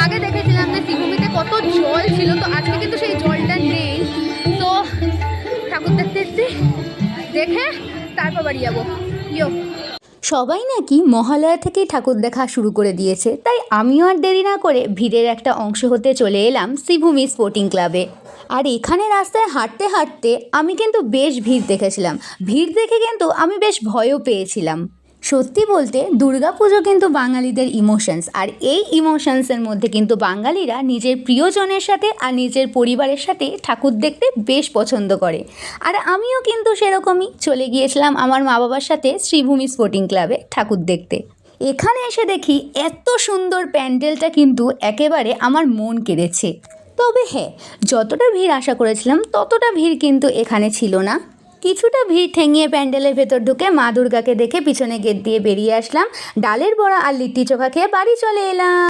আগে দেখেছিলাম যে শ্রীভূমিতে কত জল ছিল, তো আজকে কিন্তু সেই জলটা নেই। তো ঠাকুর দেখতে এসেছি, দেখে তারপর বাড়ি যাবো। ইয়ো, সবাই নাকি মহালয়া থেকেই ঠাকুর দেখা শুরু করে দিয়েছে, তাই আমিও আর দেরি না করে ভিড়ের একটা অংশ হতে চলে এলাম শ্রীভূমি স্পোর্টিং ক্লাবে। আর এখানে রাস্তায় হাঁটতে হাঁটতে আমি কিন্তু বেশ ভিড় দেখেছিলাম। ভিড় দেখে কিন্তু আমি বেশ ভয়ও পেয়েছিলাম। সত্যি বলতে দুর্গাপুজো কিন্তু বাঙালিদের ইমোশনস, আর এই ইমোশনসের মধ্যে কিন্তু বাঙালিরা নিজের প্রিয়জনের সাথে আর নিজের পরিবারের সাথে ঠাকুর দেখতে বেশ পছন্দ করে। আর আমিও কিন্তু সেরকমই চলে গিয়েছিলাম আমার মা বাবার সাথে শ্রীভূমি স্পোর্টিং ক্লাবে ঠাকুর দেখতে। এখানে এসে দেখি এত সুন্দর প্যান্ডেলটা কিন্তু একেবারে আমার মন কেড়েছে। তবে হ্যাঁ, যতটা ভিড় আশা করেছিলাম ততটা ভিড় কিন্তু এখানে ছিল না। কিছুটা ভিড় ঠেঙিয়ে প্যান্ডেলের ভেতর ঢুকে মা দুর্গাকে দেখে পিছনে গেট দিয়ে বেরিয়ে আসলাম। ডালের বড়া আর লিট্টি চোখা খেয়ে বাড়ি চলে এলাম।